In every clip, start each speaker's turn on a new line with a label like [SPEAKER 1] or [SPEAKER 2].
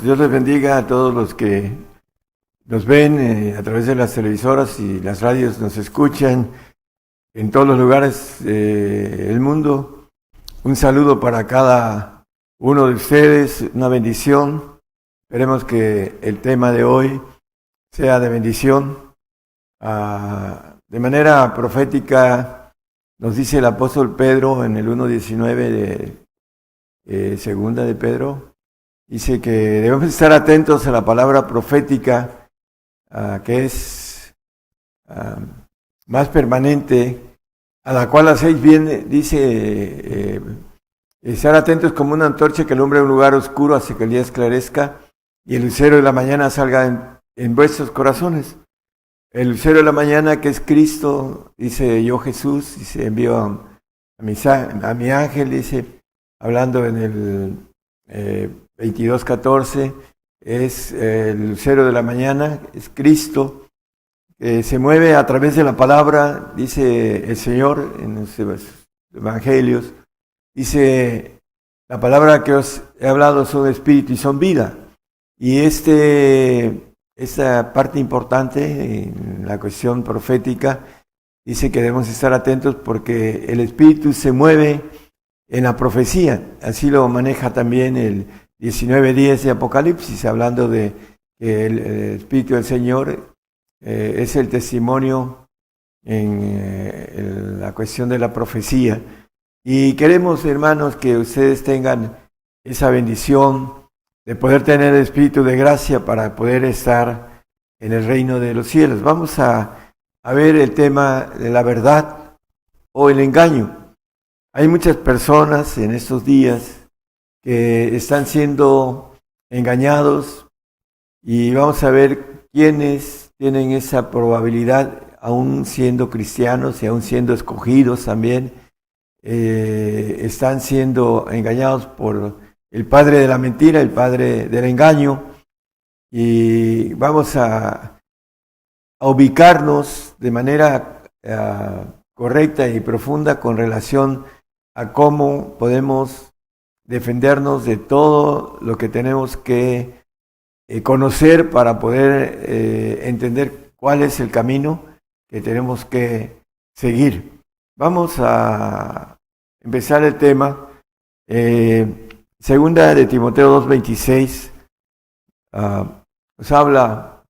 [SPEAKER 1] Dios les bendiga a todos los que nos ven a través de las televisoras y las radios, nos escuchan en todos los lugares del mundo. Un saludo para cada uno de ustedes, una bendición. Esperemos que el tema de hoy sea de bendición. De manera profética nos dice el apóstol Pedro en el 1:19 de segunda de Pedro. Dice que debemos estar atentos a la palabra profética, que es más permanente, a la cual hacéis bien, dice, estar atentos como una antorcha que alumbra un lugar oscuro hasta que el día esclarezca y el lucero de la mañana salga en vuestros corazones. El lucero de la mañana, que es Cristo, dice yo Jesús, dice envío a mi ángel, dice, hablando en el 22:14, es el lucero de la mañana, es Cristo, se mueve a través de la palabra, dice el Señor en los evangelios, dice, la palabra que os he hablado son espíritu y son vida. Y esta parte importante en la cuestión profética, dice que debemos estar atentos porque el espíritu se mueve en la profecía, así lo maneja también el 19:10 de Apocalipsis, hablando de que el Espíritu del Señor es el testimonio en la cuestión de la profecía. Y queremos, hermanos, que ustedes tengan esa bendición de poder tener el Espíritu de gracia para poder estar en el reino de los cielos. Vamos a ver el tema de la verdad o el engaño. Hay muchas personas en estos días que están siendo engañados y vamos a ver quiénes tienen esa probabilidad, aún siendo cristianos y aún siendo escogidos también, están siendo engañados por el padre de la mentira, el padre del engaño, y vamos a ubicarnos de manera correcta y profunda con relación a cómo podemos defendernos de todo lo que tenemos que conocer para poder entender cuál es el camino que tenemos que seguir. Vamos a empezar el tema. Segunda de Timoteo 2:26 nos habla,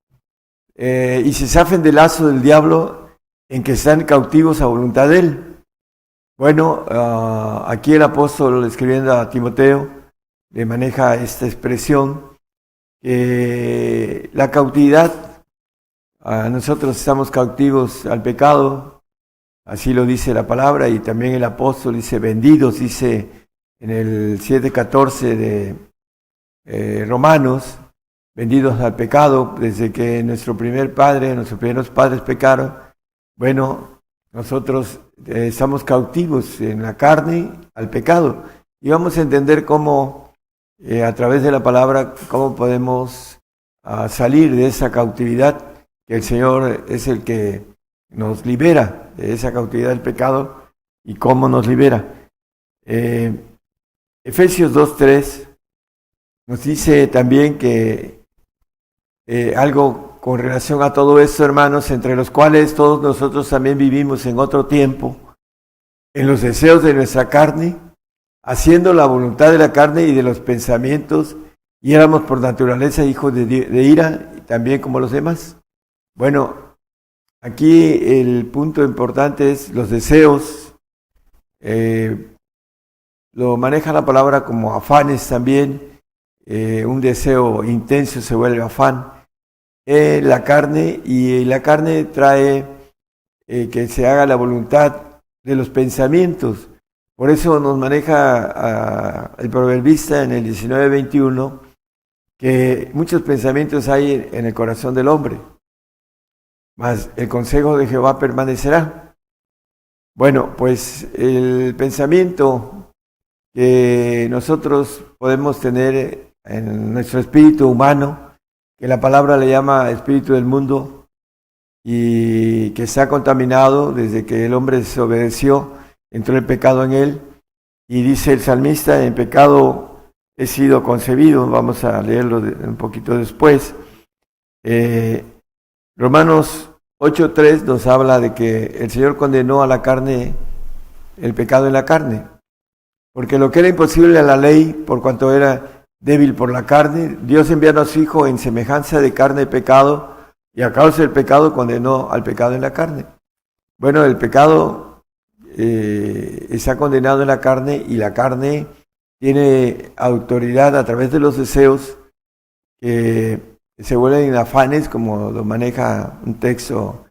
[SPEAKER 1] y se zafen del lazo del diablo en que están cautivos a voluntad de él. Bueno, aquí el apóstol, escribiendo a Timoteo, le maneja esta expresión, la cautividad, nosotros estamos cautivos al pecado, así lo dice la palabra, y también el apóstol dice vendidos, dice en el 7:14 de Romanos, vendidos al pecado, desde que nuestros primeros padres pecaron. Bueno, nosotros estamos cautivos en la carne al pecado y vamos a entender cómo a través de la palabra cómo podemos salir de esa cautividad, que el Señor es el que nos libera de esa cautividad del pecado y cómo nos libera. Efesios 2:3 nos dice también que algo con relación a todo esto, hermanos, entre los cuales todos nosotros también vivimos en otro tiempo, en los deseos de nuestra carne, haciendo la voluntad de la carne y de los pensamientos, y éramos por naturaleza hijos de ira, también como los demás. Bueno, aquí el punto importante es los deseos. Lo maneja la palabra como afanes también. Un deseo intenso se vuelve afán. La carne, y la carne trae que se haga la voluntad de los pensamientos. Por eso nos maneja el proverbista en el 19:21 que muchos pensamientos hay en el corazón del hombre, mas el consejo de Jehová permanecerá. Bueno, pues el pensamiento que nosotros podemos tener en nuestro espíritu humano, que la palabra le llama espíritu del mundo y que está contaminado desde que el hombre desobedeció, entró el pecado en él, y dice el salmista, en pecado he sido concebido. Vamos a leerlo un poquito después. Romanos 8:3 nos habla de que el Señor condenó a la carne, el pecado en la carne, porque lo que era imposible a la ley, por cuanto era débil por la carne, Dios envió a su Hijo en semejanza de carne y pecado, y a causa del pecado condenó al pecado en la carne. Bueno, el pecado está condenado en la carne, y la carne tiene autoridad a través de los deseos que se vuelven afanes, como lo maneja un texto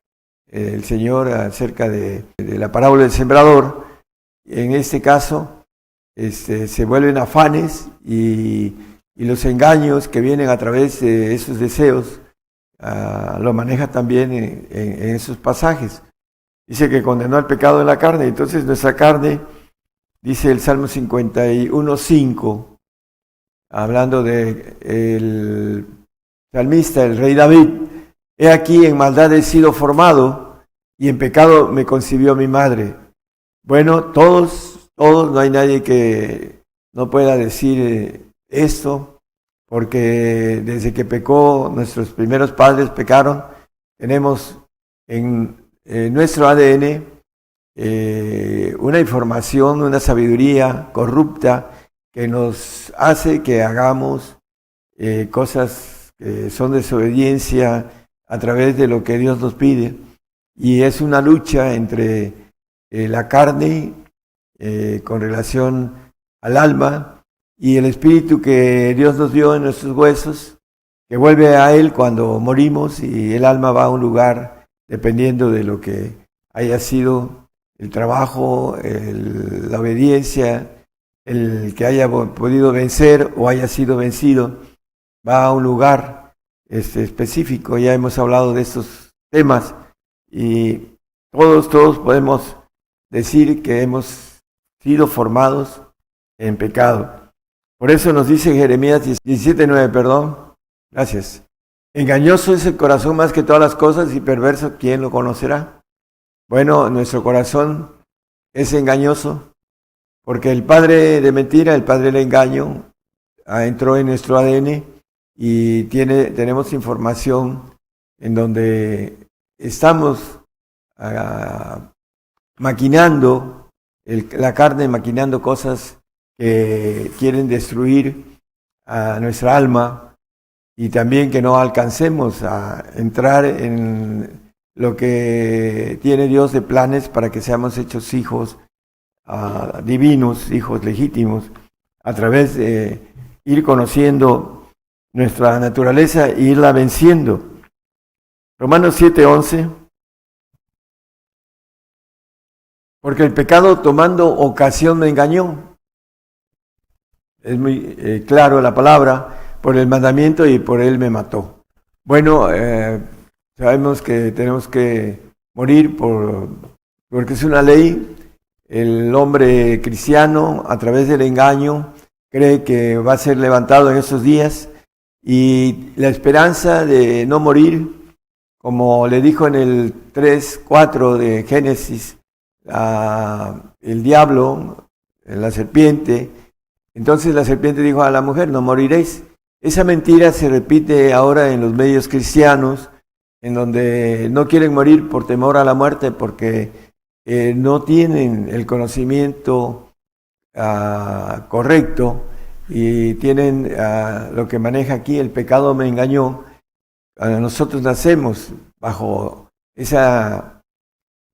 [SPEAKER 1] el Señor acerca de la parábola del sembrador. En este caso, se vuelven afanes y los engaños que vienen a través de esos deseos, lo maneja también en esos pasajes. Dice que condenó el pecado en la carne. Entonces nuestra carne, dice el Salmo 51:5, hablando de el salmista, el rey David: he aquí, en maldad he sido formado, y en pecado me concibió mi madre. Bueno, todos, no hay nadie que no pueda decir esto, porque desde que pecó, nuestros primeros padres pecaron, tenemos en nuestro ADN una información, una sabiduría corrupta que nos hace que hagamos cosas que son desobediencia a través de lo que Dios nos pide, y es una lucha entre la carne con relación al alma y el espíritu que Dios nos dio en nuestros huesos, que vuelve a Él cuando morimos, y el alma va a un lugar dependiendo de lo que haya sido el trabajo, la obediencia, el que haya podido vencer o haya sido vencido, va a un lugar específico. Ya hemos hablado de estos temas, y todos podemos decir que hemos sido formados en pecado. Por eso nos dice Jeremías 17:9, gracias: engañoso es el corazón más que todas las cosas, y perverso, ¿quién lo conocerá? Bueno, nuestro corazón es engañoso, porque el padre de mentira, el padre del engaño, entró en nuestro ADN, y tenemos información en donde estamos maquinando, la carne maquinando cosas que quieren destruir a nuestra alma, y también que no alcancemos a entrar en lo que tiene Dios de planes para que seamos hechos hijos divinos, hijos legítimos, a través de ir conociendo nuestra naturaleza e irla venciendo. Romanos 7:11: porque el pecado, tomando ocasión, me engañó. Es muy claro la palabra: por el mandamiento, y por él me mató. Bueno, sabemos que tenemos que morir porque es una ley. El hombre cristiano, a través del engaño, cree que va a ser levantado en esos días, y la esperanza de no morir, como le dijo en el 3:4 de Génesis el diablo, la serpiente. Entonces la serpiente dijo a la mujer: no moriréis. Esa mentira se repite ahora en los medios cristianos, en donde no quieren morir por temor a la muerte, porque no tienen el conocimiento correcto, y tienen lo que maneja aquí: el pecado me engañó. Nosotros nacemos bajo esa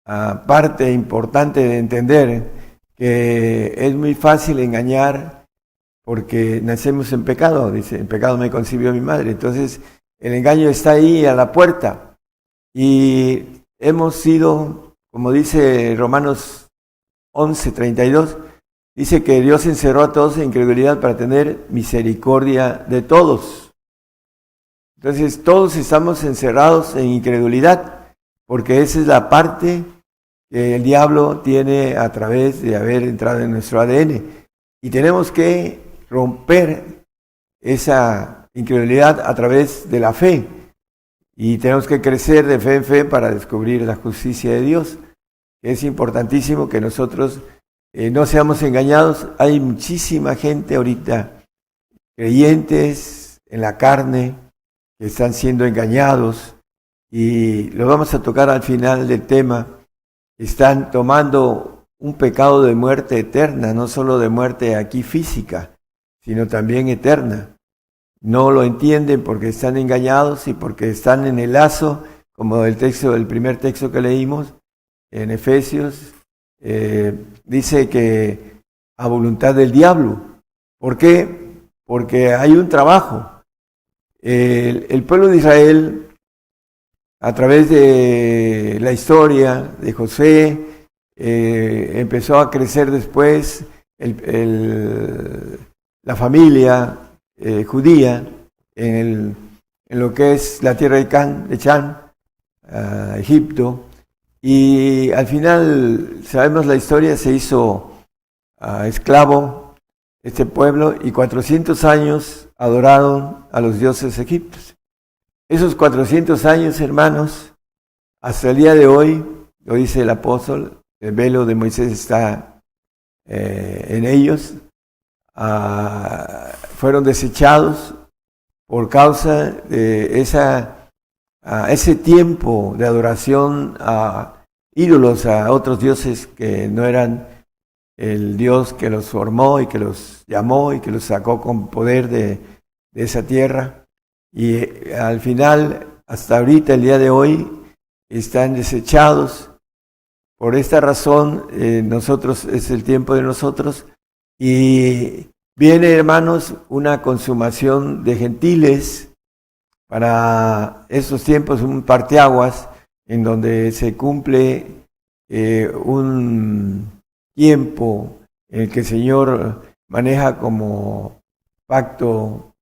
[SPEAKER 1] parte importante de entender que es muy fácil engañar, porque nacemos en pecado. Dice: en pecado me concibió mi madre. Entonces el engaño está ahí a la puerta, y hemos sido, como dice Romanos 11:32, dice que Dios encerró a todos en incredulidad para tener misericordia de todos. Entonces todos estamos encerrados en incredulidad, porque esa es la parte que el diablo tiene a través de haber entrado en nuestro ADN, y tenemos que romper esa incredulidad a través de la fe, y tenemos que crecer de fe en fe para descubrir la justicia de Dios. Es importantísimo que nosotros no seamos engañados. Hay muchísima gente ahorita creyentes en la carne que están siendo engañados, y lo vamos a tocar al final del tema. Están tomando un pecado de muerte eterna, no solo de muerte aquí física, sino también eterna. No lo entienden porque están engañados y porque están en el lazo, como el primer texto que leímos en Efesios, dice que a voluntad del diablo. ¿Por qué? Porque hay un trabajo. El pueblo de Israel, a través de la historia de José, empezó a crecer después la familia judía en lo que es la tierra de Chan, Egipto, y al final, sabemos la historia, se hizo esclavo este pueblo, y 400 años adoraron a los dioses egipcios. Esos 400 años, hermanos, hasta el día de hoy, lo dice el apóstol, el velo de Moisés está en ellos, fueron desechados por causa de ese tiempo de adoración a ídolos, a otros dioses que no eran el Dios que los formó y que los llamó y que los sacó con poder de esa tierra. Y al final, hasta ahorita, el día de hoy, están desechados. Por esta razón, nosotros, es el tiempo de nosotros, y viene, hermanos, una consumación de gentiles para estos tiempos, un parteaguas, en donde se cumple un tiempo en el que el Señor maneja como pacto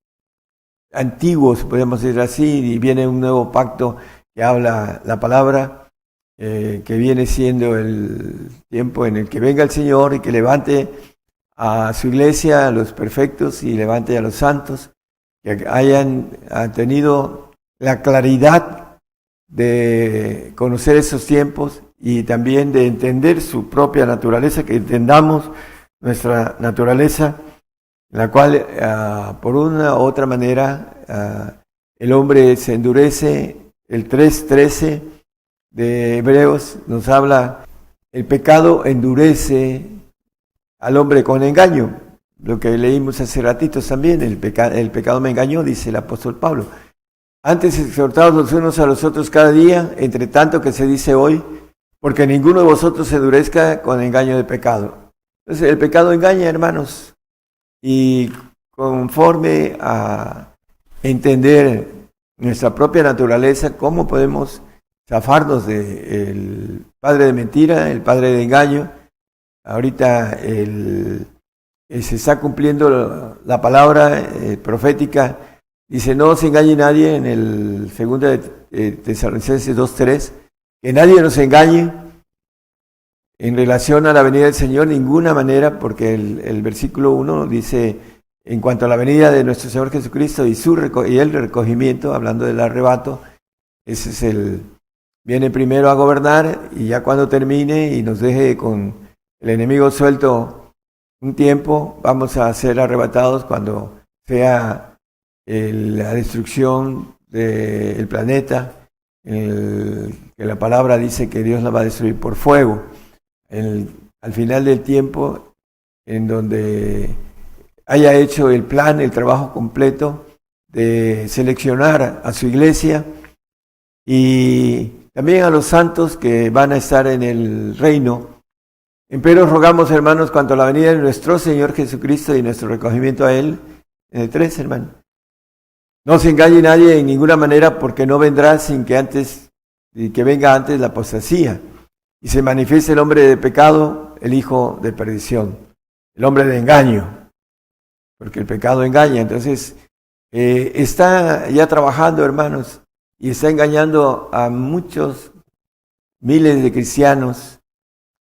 [SPEAKER 1] antiguo, podemos decir así, y viene un nuevo pacto que habla la palabra, que viene siendo el tiempo en el que venga el Señor y que levante a su iglesia, a los perfectos, y levante a los santos, que hayan tenido la claridad de conocer esos tiempos y también de entender su propia naturaleza, que entendamos nuestra naturaleza, la cual por una u otra manera el hombre se endurece. El 3:13 de Hebreos nos habla, el pecado endurece al hombre con engaño. Lo que leímos hace ratitos también, el pecado me engañó, dice el apóstol Pablo. Antes exhortados los unos a los otros cada día, entre tanto que se dice hoy, porque ninguno de vosotros se endurezca con engaño de pecado. Entonces el pecado engaña, hermanos, y conforme a entender nuestra propia naturaleza, cómo podemos zafarnos del padre de mentira, el padre de engaño. Ahorita se está cumpliendo la palabra profética. Dice, no se engañe nadie, en el 2 de Tesalonicenses 2:3, que nadie nos engañe en relación a la venida del Señor, ninguna manera, porque el versículo 1 dice, en cuanto a la venida de nuestro Señor Jesucristo y el recogimiento, hablando del arrebato, ese es viene primero a gobernar, y ya cuando termine y nos deje con el enemigo suelto un tiempo, vamos a ser arrebatados cuando sea la destrucción del planeta, que la palabra dice que Dios la va a destruir por fuego. Al final del tiempo, en donde haya hecho el plan, el trabajo completo de seleccionar a su iglesia y también a los santos que van a estar en el reino. Empero rogamos, hermanos, cuanto a la venida de nuestro Señor Jesucristo y nuestro recogimiento a Él, en el 3, hermano. No se engañe nadie en ninguna manera, porque no vendrá sin que venga antes la apostasía, y se manifieste el hombre de pecado, el hijo de perdición, el hombre de engaño, porque el pecado engaña. Entonces, está ya trabajando, hermanos, y está engañando a muchos miles de cristianos,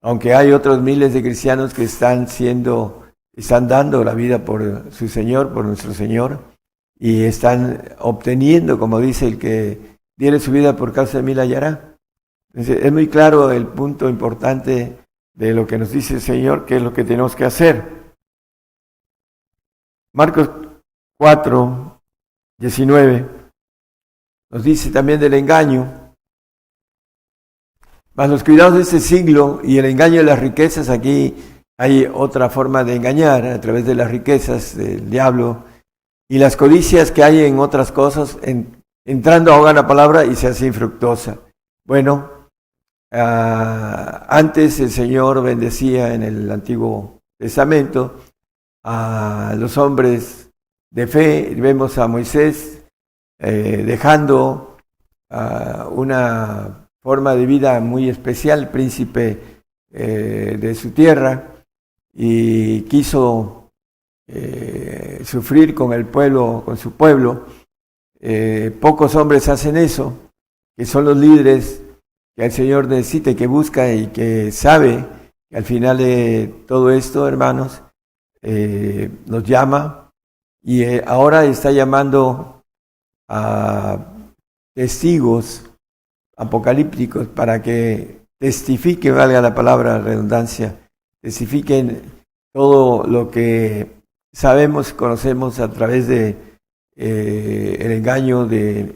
[SPEAKER 1] aunque hay otros miles de cristianos que están dando la vida por su Señor, por nuestro Señor, y están obteniendo, como dice, el que diere su vida por causa de mí la hallará. Entonces, es muy claro el punto importante de lo que nos dice el Señor, que es lo que tenemos que hacer. Marcos 4, 19, nos dice también del engaño. Mas los cuidados de este siglo y el engaño de las riquezas, aquí hay otra forma de engañar a través de las riquezas del diablo y las codicias que hay en otras cosas, entrando ahogan la palabra y se hace infructuosa. Bueno, antes el Señor bendecía en el Antiguo Testamento a los hombres de fe. Vemos a Moisés dejando una forma de vida muy especial, príncipe de su tierra, y quiso sufrir con el pueblo, con su pueblo. Pocos hombres hacen eso, que son los líderes que el Señor necesita y que busca y que sabe que al final de todo esto, hermanos, nos llama y ahora está llamando a testigos apocalípticos para que testifiquen, valga la palabra redundancia, testifiquen todo lo que sabemos, conocemos a través de el engaño de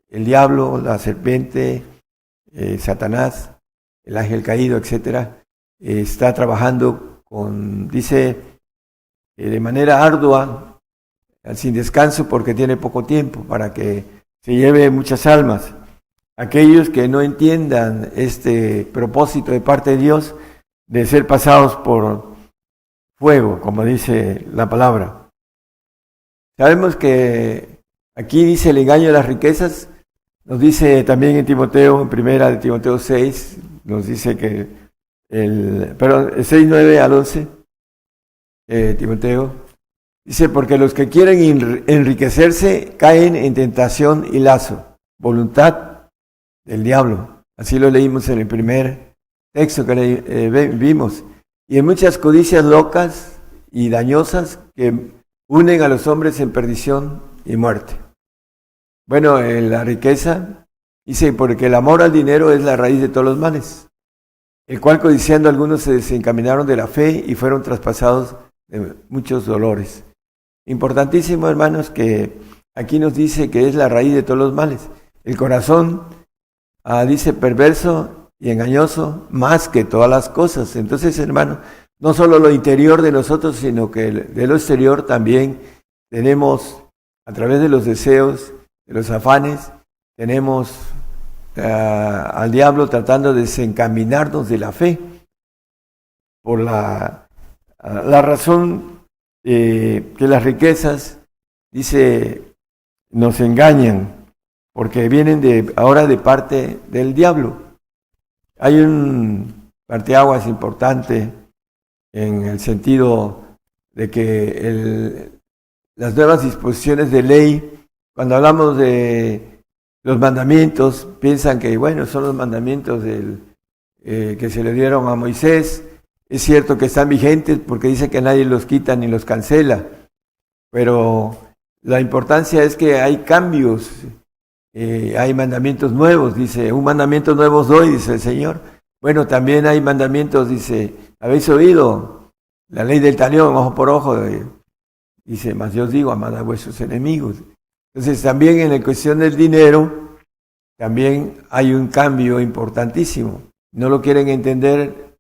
[SPEAKER 1] el diablo, la serpiente, Satanás, el ángel caído, etcétera. Está trabajando dice, de manera ardua, sin descanso, porque tiene poco tiempo para que se lleve muchas almas. Aquellos que no entiendan este propósito de parte de Dios de ser pasados por fuego, como dice la palabra. Sabemos que aquí dice el engaño de las riquezas, nos dice también en Timoteo, en primera de Timoteo 6, nos dice que el 6, 9 al 11, Timoteo, dice, porque los que quieren enriquecerse caen en tentación y lazo, voluntad del diablo. Así lo leímos en el primer texto que vimos. Y en muchas codicias locas y dañosas que unen a los hombres en perdición y muerte. Bueno, la riqueza, dice, porque el amor al dinero es la raíz de todos los males, el cual codiciando algunos se desencaminaron de la fe y fueron traspasados de muchos dolores. Importantísimo, hermanos, que aquí nos dice que es la raíz de todos los males. El corazón, dice, perverso y engañoso más que todas las cosas. Entonces, hermanos, no solo lo interior de nosotros, sino que de lo exterior también tenemos, a través de los deseos, de los afanes, tenemos al diablo tratando de desencaminarnos de la fe por la razón que las riquezas, dice, nos engañan, porque vienen ahora de parte del diablo. Hay un parteaguas importante en el sentido de que las nuevas disposiciones de ley, cuando hablamos de los mandamientos, piensan que, bueno, son los mandamientos que se le dieron a Moisés. Es cierto que están vigentes porque dice que nadie los quita ni los cancela, pero la importancia es que hay cambios, hay mandamientos nuevos, dice, un mandamiento nuevo os doy, dice el Señor. Bueno, también hay mandamientos, dice, ¿habéis oído? La ley del talión, ojo por ojo, dice, mas yo os digo, amad a vuestros enemigos. Entonces también en la cuestión del dinero, también hay un cambio importantísimo. No lo quieren entender,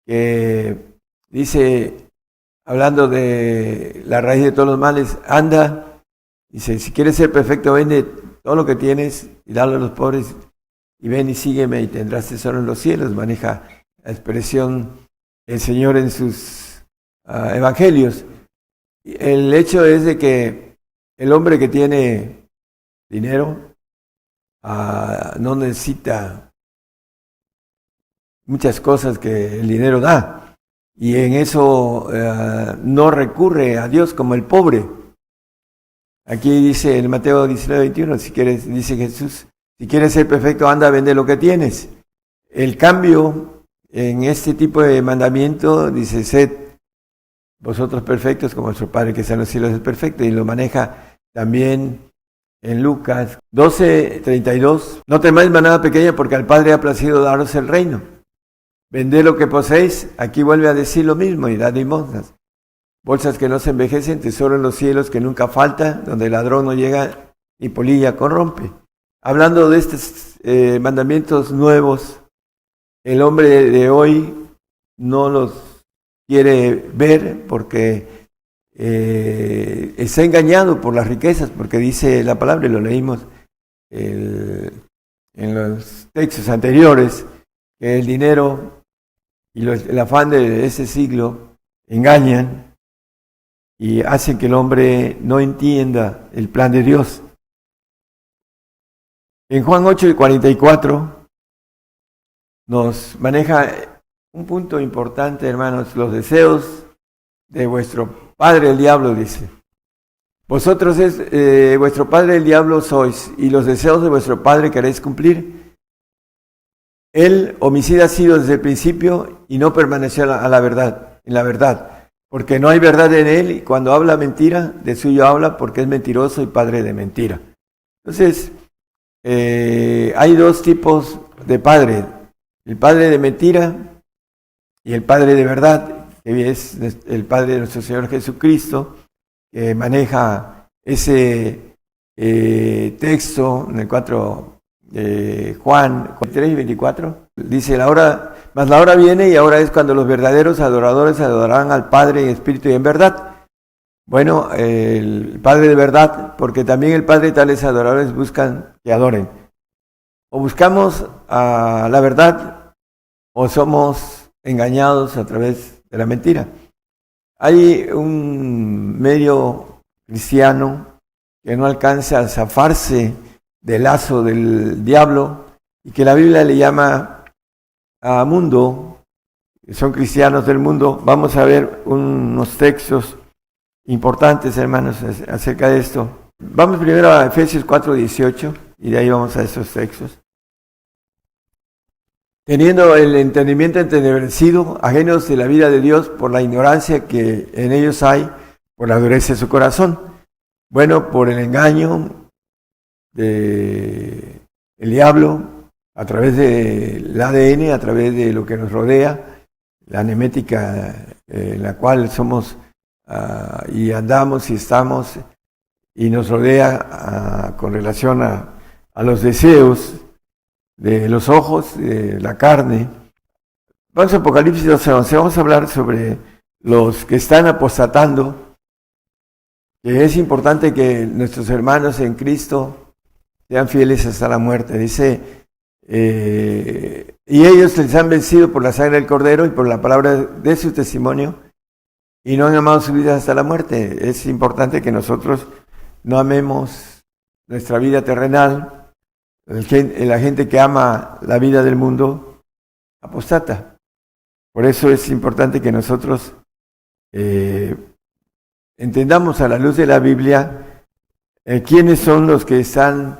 [SPEAKER 1] que dice, hablando de la raíz de todos los males, anda, dice, si quieres ser perfecto, vende todo lo que tienes y dalo a los pobres, y ven y sígueme y tendrás tesoro en los cielos. Maneja la expresión el Señor en sus evangelios. El hecho es de que el hombre que tiene dinero no necesita muchas cosas que el dinero da, y en eso no recurre a Dios como el pobre. Aquí dice en Mateo 19:21, si quieres, dice Jesús, si quieres ser perfecto, anda a vender lo que tienes. El cambio en este tipo de mandamiento dice, sed vosotros perfectos como vuestro Padre que está en los cielos es perfecto, y lo maneja también en Lucas 12:32. No temáis, manada pequeña, porque al Padre ha placido daros el reino. Vended lo que poseéis, aquí vuelve a decir lo mismo, y dad limosnas. bolsas que no se envejecen, tesoro en los cielos que nunca falta, donde el ladrón no llega y polilla corrompe. Hablando de estos mandamientos nuevos, el hombre de hoy no los quiere ver porque está engañado por las riquezas, porque dice la palabra, y lo leímos en los textos anteriores, que el dinero y el afán de ese siglo engañan y hacen que el hombre no entienda el plan de Dios. En Juan 8:44 nos maneja un punto importante, hermanos, los deseos de vuestro padre el diablo, dice. Vosotros vuestro padre el diablo sois, y los deseos de vuestro padre queréis cumplir. Él, homicida, ha sido desde el principio y no permaneció en la verdad, porque no hay verdad en él, y cuando habla mentira, de suyo habla, porque es mentiroso y padre de mentira. Entonces, hay dos tipos de padre: el padre de mentira y el padre de verdad, que es el padre de nuestro Señor Jesucristo, que maneja ese texto en el 4 Juan 3 y 24. Dice, mas la hora viene y ahora es cuando los verdaderos adoradores adorarán al Padre en espíritu y en verdad. Bueno, el Padre de verdad, porque también el Padre tales adoradores buscan que adoren. O buscamos a la verdad o somos engañados a través de la mentira. Hay un medio cristiano que no alcanza a zafarse del lazo del diablo y que la Biblia le llama a mundo, son cristianos del mundo. Vamos a ver unos textos importantes, hermanos, acerca de esto. Vamos primero a Efesios 4:18 y de ahí vamos a esos textos. Teniendo el entendimiento entenebrecido, ajenos de la vida de Dios por la ignorancia que en ellos hay, por la dureza de su corazón. Bueno, por el engaño del diablo, a través del ADN, a través de lo que nos rodea, la genética en la cual somos y andamos y estamos, y nos rodea con relación a los deseos de los ojos, de la carne. Vamos a Apocalipsis 12:11, vamos a hablar sobre los que están apostatando, que es importante que nuestros hermanos en Cristo sean fieles hasta la muerte. Dice, y ellos les han vencido por la sangre del Cordero y por la palabra de su testimonio, y no han amado su vida hasta la muerte. Es importante que nosotros no amemos nuestra vida terrenal. La gente que ama la vida del mundo apostata. Por eso es importante que nosotros entendamos a la luz de la Biblia quiénes son los que están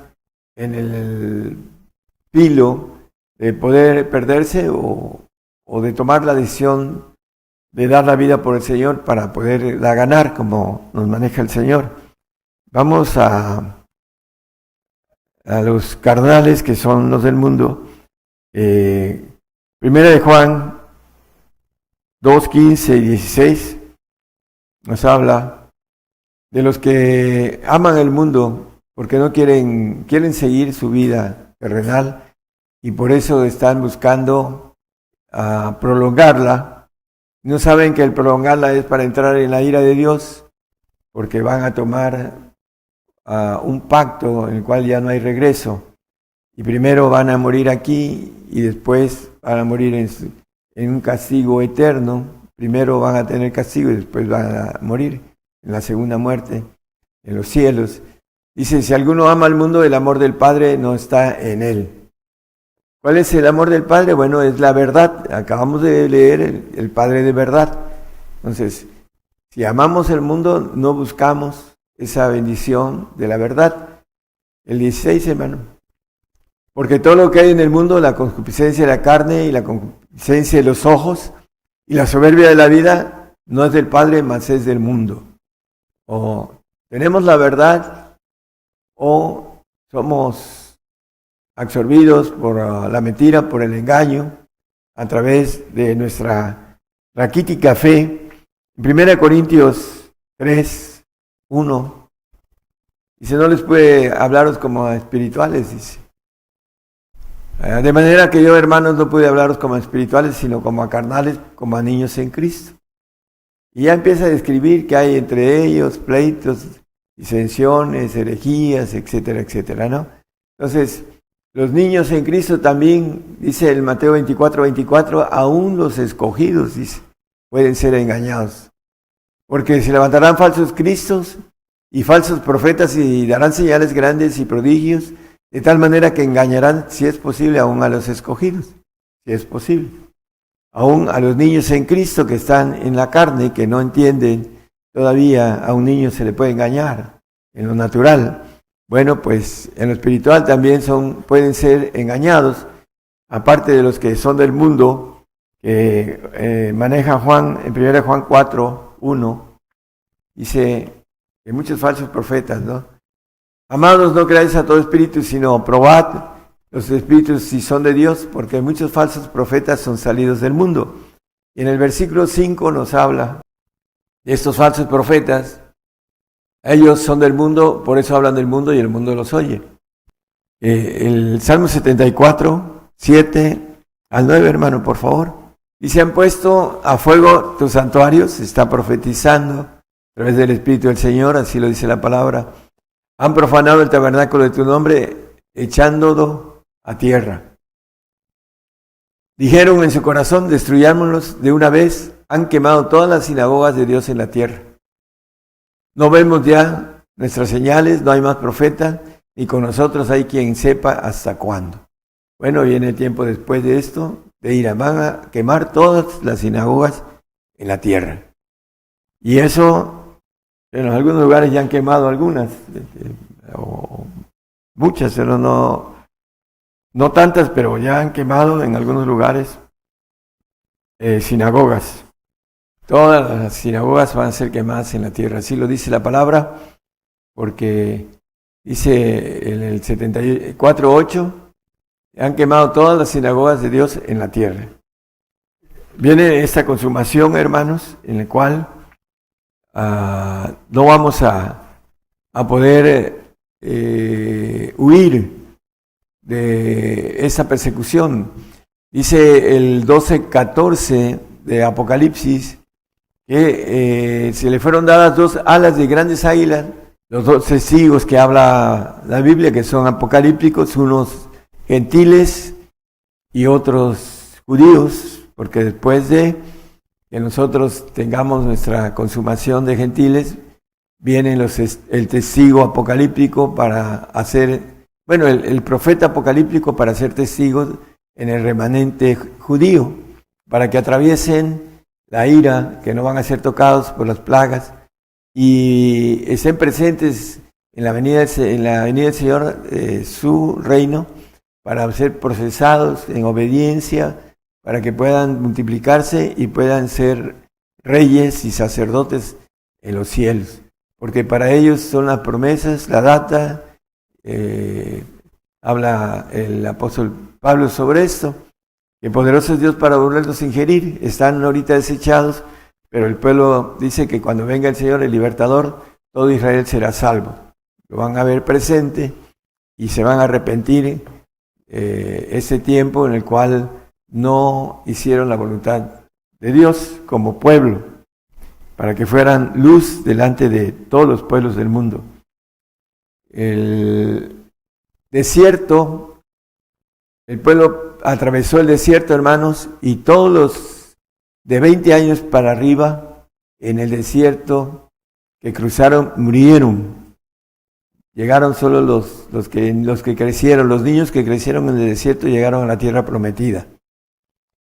[SPEAKER 1] en el filo de poder perderse o de tomar la decisión de dar la vida por el Señor para poderla ganar, como nos maneja el Señor. Vamos a los carnales, que son los del mundo. Primera de Juan 2:15 y 16 nos habla de los que aman el mundo porque no quieren seguir su vida terrenal y por eso están buscando prolongarla. No saben que el prolongarla es para entrar en la ira de Dios, porque van a tomar un pacto en el cual ya no hay regreso, y primero van a morir aquí y después van a morir en un castigo eterno. Primero van a tener castigo y después van a morir en la segunda muerte, en los cielos. Dice, si alguno ama al mundo, el amor del Padre no está en él. ¿Cuál es el amor del Padre? Bueno, es la verdad. Acabamos de leer el Padre de verdad. Entonces, si amamos el mundo, no buscamos esa bendición de la verdad. El 16, hermano. Porque todo lo que hay en el mundo, la concupiscencia de la carne y la concupiscencia de los ojos y la soberbia de la vida, no es del Padre, mas es del mundo. O tenemos la verdad o somos absorbidos por la mentira, por el engaño, a través de nuestra raquítica fe En 1 Corintios 3, 1, dice, no les puede hablaros como a espirituales, dice. De manera que yo, hermanos, no pude hablaros como a espirituales, sino como a carnales, como a niños en Cristo. Y ya empieza a describir que hay entre ellos pleitos, disensiones, herejías, etcétera, etcétera, ¿no? Entonces, los niños en Cristo también, dice el Mateo 24, 24, aún los escogidos, dice, pueden ser engañados. Porque se levantarán falsos cristos y falsos profetas y darán señales grandes y prodigios, de tal manera que engañarán, si es posible, aún a los escogidos, si es posible. Aún a los niños en Cristo que están en la carne, que no entienden, todavía a un niño se le puede engañar en lo natural. Bueno, pues en lo espiritual también pueden ser engañados, aparte de los que son del mundo, que maneja Juan, en 1 Juan 4, 1, dice que muchos falsos profetas, ¿no? Amados, no creáis a todo espíritu, sino probad los espíritus si son de Dios, porque muchos falsos profetas son salidos del mundo. Y en el versículo 5 nos habla de estos falsos profetas. Ellos son del mundo, por eso hablan del mundo y el mundo los oye. El Salmo 74, 7 al 9, hermano, por favor. Y se han puesto a fuego tus santuarios, se está profetizando a través del Espíritu del Señor, así lo dice la palabra. Han profanado el tabernáculo de tu nombre, echándolo a tierra. Dijeron en su corazón, destruyámonos de una vez. Han quemado todas las sinagogas de Dios en la tierra. No vemos ya nuestras señales, no hay más profeta, ni con nosotros hay quien sepa hasta cuándo. Bueno, viene el tiempo después de esto, de ir van a quemar todas las sinagogas en la tierra. Y eso, en algunos lugares ya han quemado algunas, o muchas, pero no tantas, pero ya han quemado en algunos lugares sinagogas. Todas las sinagogas van a ser quemadas en la tierra, así lo dice la palabra, porque dice en el 74:8, han quemado todas las sinagogas de Dios en la tierra. Viene esta consumación, hermanos, en la cual no vamos a poder huir de esa persecución. Dice el 12:14 de Apocalipsis que se le fueron dadas 2 alas de grandes águilas, los 2 testigos que habla la Biblia, que son apocalípticos, unos gentiles y otros judíos, porque después de que nosotros tengamos nuestra consumación de gentiles, viene el testigo apocalíptico para hacer, bueno, el profeta apocalíptico para ser testigos en el remanente judío, para que atraviesen la ira, que no van a ser tocados por las plagas, y estén presentes en la venida del Señor, su reino, para ser procesados en obediencia, para que puedan multiplicarse y puedan ser reyes y sacerdotes en los cielos. Porque para ellos son las promesas, la data, habla el apóstol Pablo sobre esto, que poderoso es Dios para volverlos a ingerir. Están ahorita desechados, pero el pueblo dice que cuando venga el Señor, el libertador, todo Israel será salvo. Lo van a ver presente y se van a arrepentir ese tiempo en el cual no hicieron la voluntad de Dios como pueblo, para que fueran luz delante de todos los pueblos del mundo. El desierto, el pueblo atravesó el desierto, hermanos, y todos los de 20 años para arriba en el desierto que cruzaron murieron. Llegaron solo los que crecieron, los niños que crecieron en el desierto llegaron a la tierra prometida.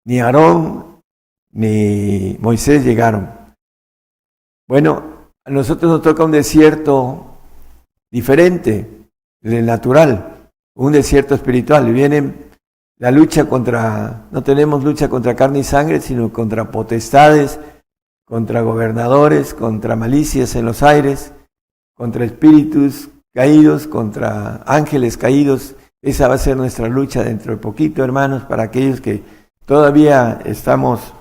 [SPEAKER 1] Ni Aarón ni Moisés llegaron. Bueno, a nosotros nos toca un desierto diferente del natural, un desierto espiritual. Y viene la lucha no tenemos lucha contra carne y sangre, sino contra potestades, contra gobernadores, contra malicias en los aires, contra espíritus caídos, contra ángeles caídos. Esa va a ser nuestra lucha dentro de poquito, hermanos, para aquellos que todavía estamos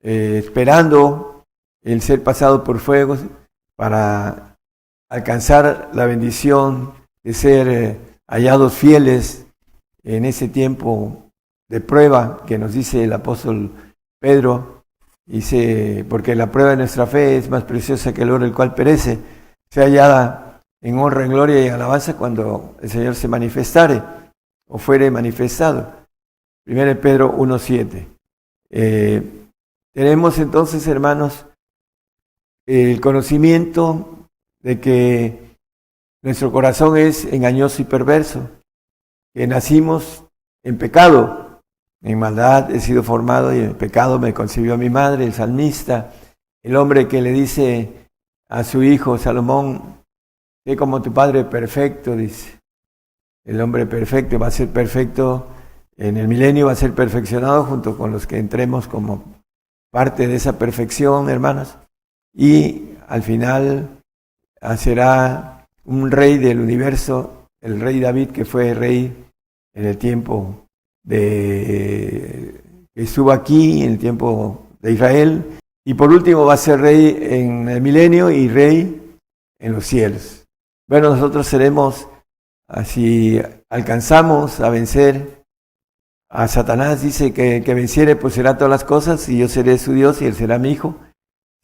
[SPEAKER 1] esperando el ser pasado por fuego para alcanzar la bendición de ser hallados fieles en ese tiempo de prueba que nos dice el apóstol Pedro. Dice, porque la prueba de nuestra fe es más preciosa que el oro, el cual perece, sea hallada en honra, en gloria y alabanza cuando el Señor se manifestare o fuere manifestado. 1 Pedro 1:7. Tenemos entonces, hermanos, el conocimiento de que nuestro corazón es engañoso y perverso, que nacimos en pecado. En maldad he sido formado y en pecado me concibió mi madre, el salmista, el hombre que le dice a su hijo Salomón, sé como tu padre perfecto, dice. El hombre perfecto va a ser perfecto en el milenio, va a ser perfeccionado junto con los que entremos como parte de esa perfección, hermanos. Y al final será un rey del universo, el rey David, que fue rey en el tiempo que estuvo aquí, en el tiempo de Israel, y por último va a ser rey en el milenio y rey en los cielos. Bueno, nosotros seremos, si alcanzamos a vencer a Satanás, dice que venciere pues será todas las cosas, y yo seré su Dios y él será mi hijo.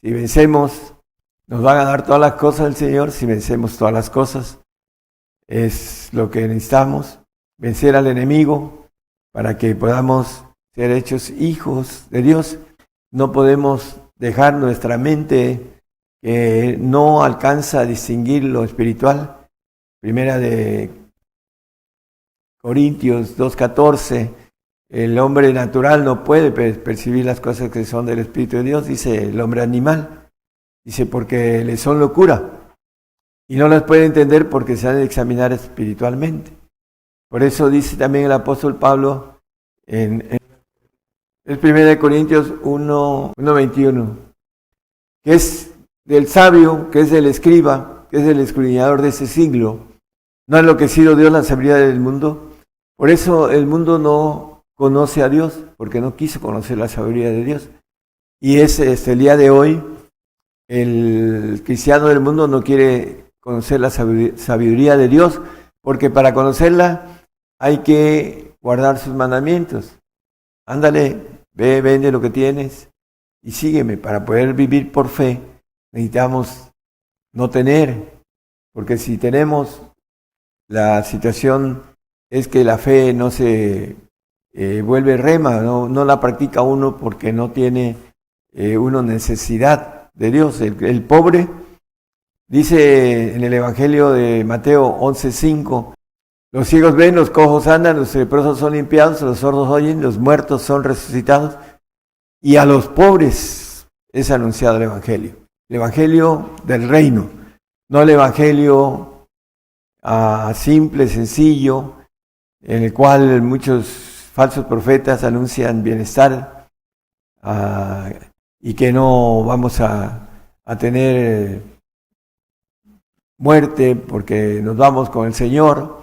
[SPEAKER 1] Si vencemos, nos van a dar todas las cosas el Señor. Si vencemos todas las cosas, es lo que necesitamos, vencer al enemigo, para que podamos ser hechos hijos de Dios. No podemos dejar nuestra mente que no alcanza a distinguir lo espiritual. Primera de Corintios 2:14, el hombre natural no puede percibir las cosas que son del Espíritu de Dios, dice el hombre animal. Dice, porque le son locura y no las puede entender porque se han de examinar espiritualmente. Por eso dice también el apóstol Pablo en 1 Corintios 1:21, que es del sabio, que es del escriba, que es el escudriñador de ese siglo. ¿No ha enloquecido Dios la sabiduría del mundo? Por eso el mundo no conoce a Dios, porque no quiso conocer la sabiduría de Dios. Y es el día de hoy, el cristiano del mundo no quiere conocer la sabiduría de Dios, porque para conocerla hay que guardar sus mandamientos. Ándale, ve, vende lo que tienes y sígueme. Para poder vivir por fe necesitamos no tener, porque si tenemos, la situación es que la fe no se vuelve rema, no la practica uno porque no tiene uno necesidad de Dios. El pobre, dice en el Evangelio de Mateo 11:5, los ciegos ven, los cojos andan, los leprosos son limpiados, los sordos oyen, los muertos son resucitados, y a los pobres es anunciado el Evangelio del reino, no el Evangelio simple, sencillo, en el cual muchos falsos profetas anuncian bienestar y que no vamos a tener muerte porque nos vamos con el Señor.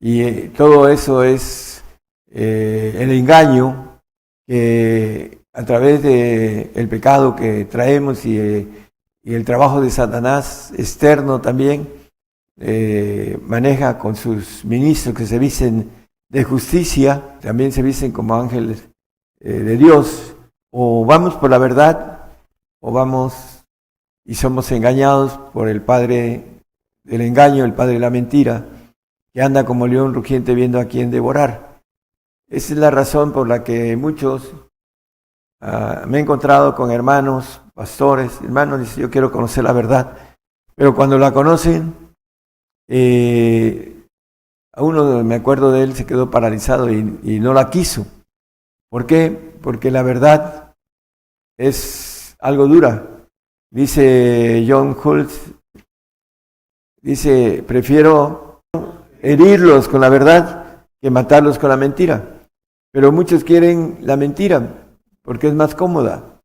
[SPEAKER 1] Y todo eso es el engaño que a través del pecado que traemos y el trabajo de Satanás externo también maneja con sus ministros que se visten de justicia, también se visten como ángeles de Dios. O vamos por la verdad o vamos y somos engañados por el padre del engaño, el padre de la mentira, que anda como león rugiente viendo a quién devorar. Esa es la razón por la que muchos me he encontrado con hermanos, pastores, hermanos, dicen, yo quiero conocer la verdad, pero cuando la conocen, a uno, me acuerdo de él, se quedó paralizado y no la quiso. ¿Por qué? Porque la verdad es algo dura. Dice John Hulse, dice, prefiero herirlos con la verdad que matarlos con la mentira. Pero muchos quieren la mentira porque es más cómoda.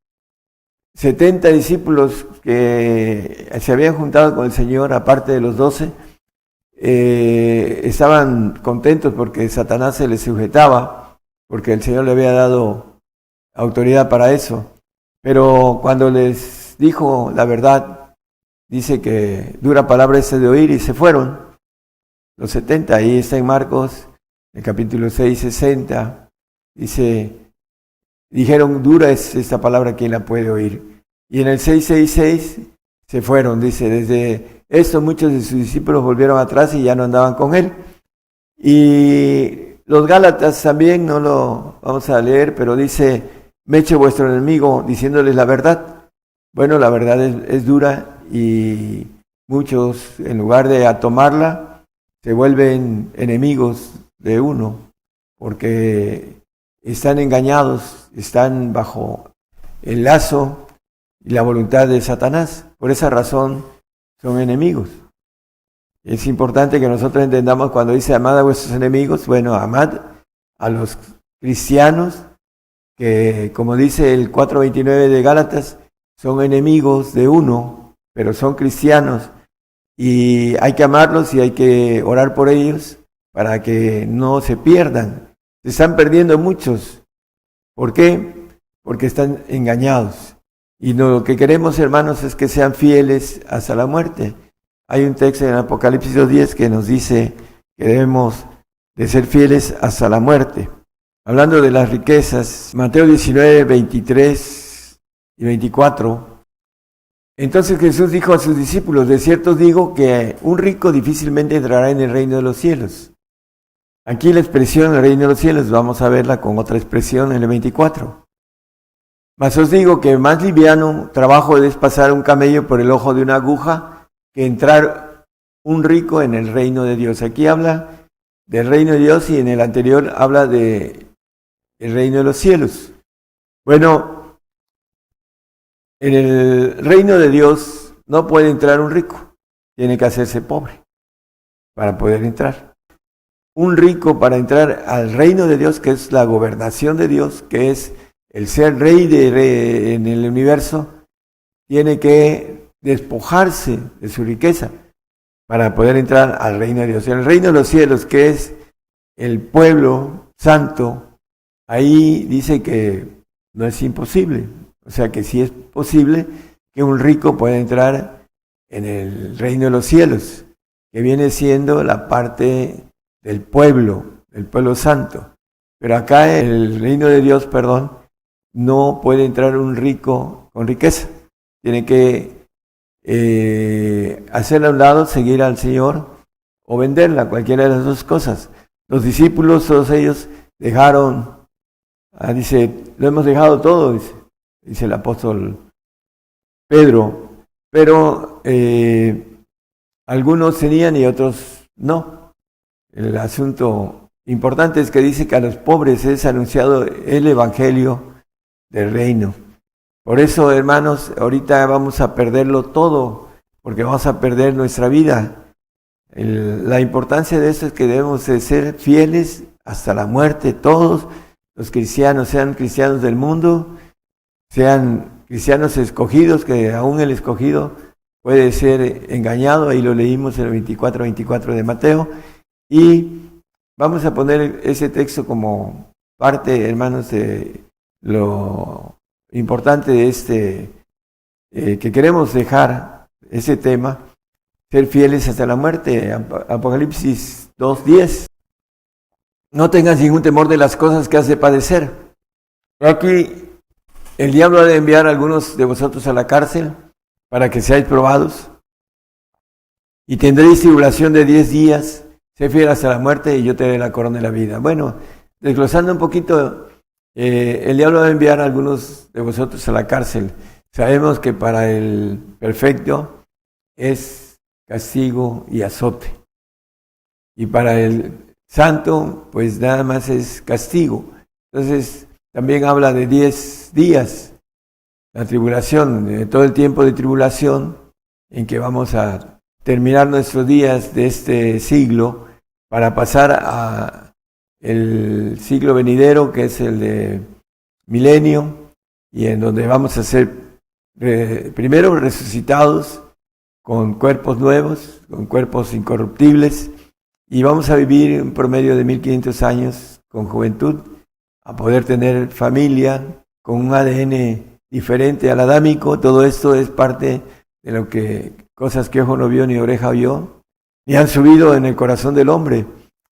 [SPEAKER 1] 70 discípulos que se habían juntado con el Señor, aparte de los 12, estaban contentos porque Satanás se les sujetaba, porque el Señor le había dado autoridad para eso. Pero cuando les dijo la verdad, dice que dura palabra es de oír, y se fueron los 70. Ahí está en Marcos, el capítulo 6, 60. Dice, dijeron, dura es esta palabra, ¿quién la puede oír? Y en el 6:66 se fueron. Dice, desde esto muchos de sus discípulos volvieron atrás y ya no andaban con él. Y los Gálatas también, no lo vamos a leer, pero dice, me eche vuestro enemigo diciéndoles la verdad. Bueno, la verdad es dura, y muchos, en lugar de tomarla, se vuelven enemigos de uno, porque están engañados, están bajo el lazo y la voluntad de Satanás. Por esa razón son enemigos. Es importante que nosotros entendamos cuando dice amad a vuestros enemigos, bueno, amad a los cristianos que, como dice el 4:29 de Gálatas, son enemigos de uno, pero son cristianos, y hay que amarlos y hay que orar por ellos para que no se pierdan. Se están perdiendo muchos. ¿Por qué? Porque están engañados. Y lo que queremos, hermanos, es que sean fieles hasta la muerte. Hay un texto en Apocalipsis 2:10 que nos dice que debemos de ser fieles hasta la muerte. Hablando de las riquezas, Mateo 19, 23 y 24. Entonces Jesús dijo a sus discípulos, de cierto os digo que un rico difícilmente entrará en el reino de los cielos. Aquí la expresión el reino de los cielos, vamos a verla con otra expresión en el 24. Mas os digo que más liviano trabajo es pasar un camello por el ojo de una aguja que entrar un rico en el reino de Dios. Aquí habla del reino de Dios, y en el anterior habla de el reino de los cielos. Bueno, en el reino de Dios no puede entrar un rico, tiene que hacerse pobre para poder entrar. Un rico, para entrar al reino de Dios, que es la gobernación de Dios, que es el ser rey en el universo, tiene que despojarse de su riqueza para poder entrar al reino de Dios. En el reino de los cielos, que es el pueblo santo, ahí dice que no es imposible. O sea que sí es posible que un rico pueda entrar en el reino de los cielos, que viene siendo la parte del pueblo santo. Pero acá en el reino de Dios, no puede entrar un rico con riqueza. Tiene que hacerla a un lado, seguir al Señor o venderla, cualquiera de las dos cosas. Los discípulos, todos ellos, dejaron, dice, lo hemos dejado todo, dice el apóstol Pedro, pero algunos tenían y otros no. El asunto importante es que dice que a los pobres es anunciado el evangelio del reino. Por eso, hermanos, ahorita vamos a perderlo todo, porque vamos a perder nuestra vida. La importancia de esto es que debemos de ser fieles hasta la muerte, todos los cristianos, sean cristianos del mundo, sean cristianos escogidos, que aún el escogido puede ser engañado. Ahí lo leímos en el 24:24 de Mateo. Y vamos a poner ese texto como parte, hermanos, de lo importante de que queremos dejar ese tema, ser fieles hasta la muerte. Apocalipsis 2:10. No tengas ningún temor de las cosas que has de padecer. Aquí el diablo ha de enviar a algunos de vosotros a la cárcel para que seáis probados, y tendréis tribulación de 10 días. Sé fiel hasta la muerte y yo te daré la corona de la vida. Bueno, desglosando un poquito, el diablo va a enviar a algunos de vosotros a la cárcel. Sabemos que para el perfecto es castigo y azote. Y para el santo, pues nada más es castigo. Entonces, también habla de 10 días, la tribulación, de todo el tiempo de tribulación en que vamos a terminar nuestros días de este siglo para pasar a el siglo venidero, que es el de milenio, y en donde vamos a ser primero resucitados con cuerpos nuevos, con cuerpos incorruptibles, y vamos a vivir un promedio de 1500 años con juventud, a poder tener familia con un ADN diferente al adámico. Todo esto es parte de lo que cosas que ojo no vio ni oreja oyó, ni han subido en el corazón del hombre,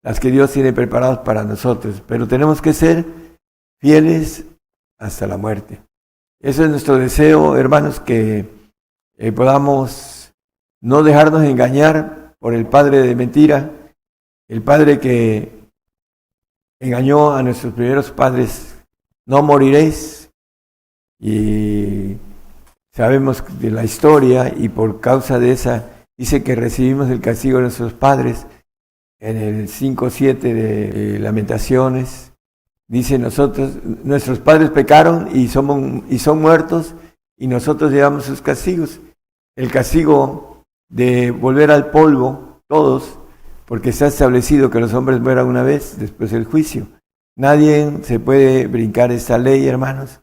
[SPEAKER 1] las que Dios tiene preparadas para nosotros. Pero tenemos que ser fieles hasta la muerte. Eso es nuestro deseo, hermanos, que podamos no dejarnos engañar por el padre de mentira, el padre que engañó a nuestros primeros padres. No moriréis, y sabemos de la historia, y por causa de esa dice que recibimos el castigo de nuestros padres. En el 5:7 de Lamentaciones dice: nuestros padres pecaron y son muertos, y nosotros llevamos sus castigos. El castigo de volver al polvo, todos, porque está establecido que los hombres mueran una vez, después del juicio. Nadie se puede brincar esta ley, hermanos.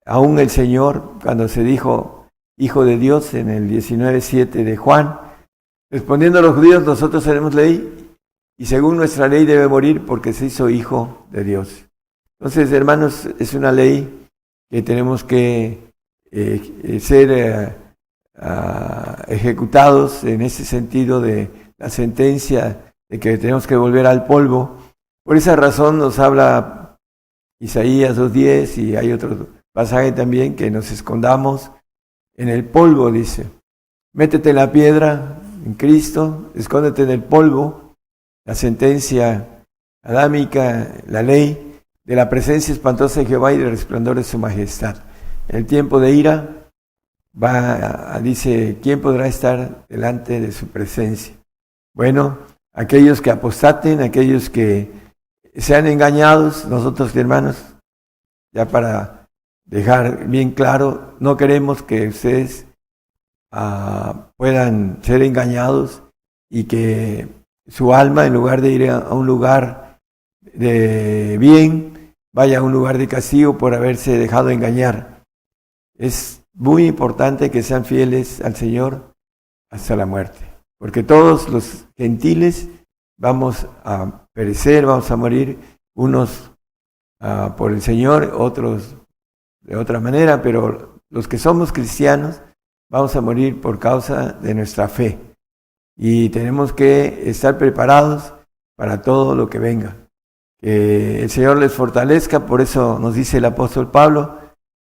[SPEAKER 1] Aún el Señor, cuando se dijo Hijo de Dios en el 19:7 de Juan, respondiendo a los judíos: nosotros tenemos ley, y según nuestra ley debe morir porque se hizo Hijo de Dios. Entonces, hermanos, es una ley que tenemos que ser ejecutados en ese sentido de la sentencia de que tenemos que volver al polvo. Por esa razón nos habla Isaías 2:10, y hay otro pasaje también, que nos escondamos en el polvo, dice. Métete en la piedra, en Cristo, escóndete en el polvo. La sentencia adámica, la ley de la presencia espantosa de Jehová y del resplandor de su majestad. En el tiempo de ira dice: ¿quién podrá estar delante de su presencia? Bueno, aquellos que apostaten, aquellos que sean engañados. Nosotros, hermanos, ya para dejar bien claro, no queremos que ustedes puedan ser engañados y que su alma, en lugar de ir a un lugar de bien, vaya a un lugar de castigo por haberse dejado engañar. Es muy importante que sean fieles al Señor hasta la muerte, porque todos los gentiles vamos a perecer, vamos a morir, unos por el Señor, otros de otra manera, pero los que somos cristianos vamos a morir por causa de nuestra fe, y tenemos que estar preparados para todo lo que venga. Que el Señor les fortalezca. Por eso nos dice el apóstol Pablo: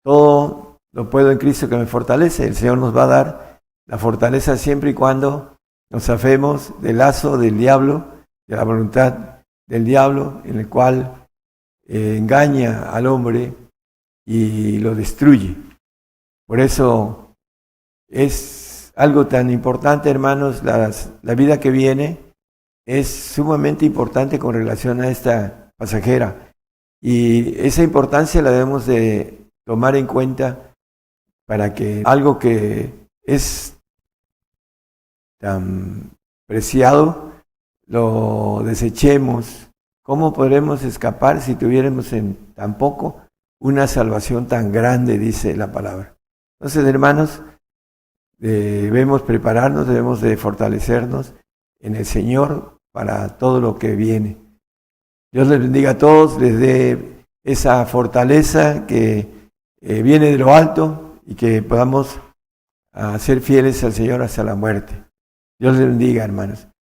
[SPEAKER 1] todo lo puedo en Cristo que me fortalece. El Señor nos va a dar la fortaleza siempre y cuando nos zafemos del lazo del diablo, de la voluntad del diablo, en el cual engaña al hombre y lo destruye. Por eso es algo tan importante, hermanos. La vida que viene es sumamente importante con relación a esta pasajera, y esa importancia la debemos de tomar en cuenta para que algo que es tan preciado lo desechemos. ¿Cómo podremos escapar si tuviéramos en tan poco una salvación tan grande? Dice la palabra. Entonces, hermanos, debemos prepararnos, debemos de fortalecernos en el Señor para todo lo que viene. Dios les bendiga a todos, les dé esa fortaleza que viene de lo alto, y que podamos ser fieles al Señor hasta la muerte. Dios les bendiga, hermanos.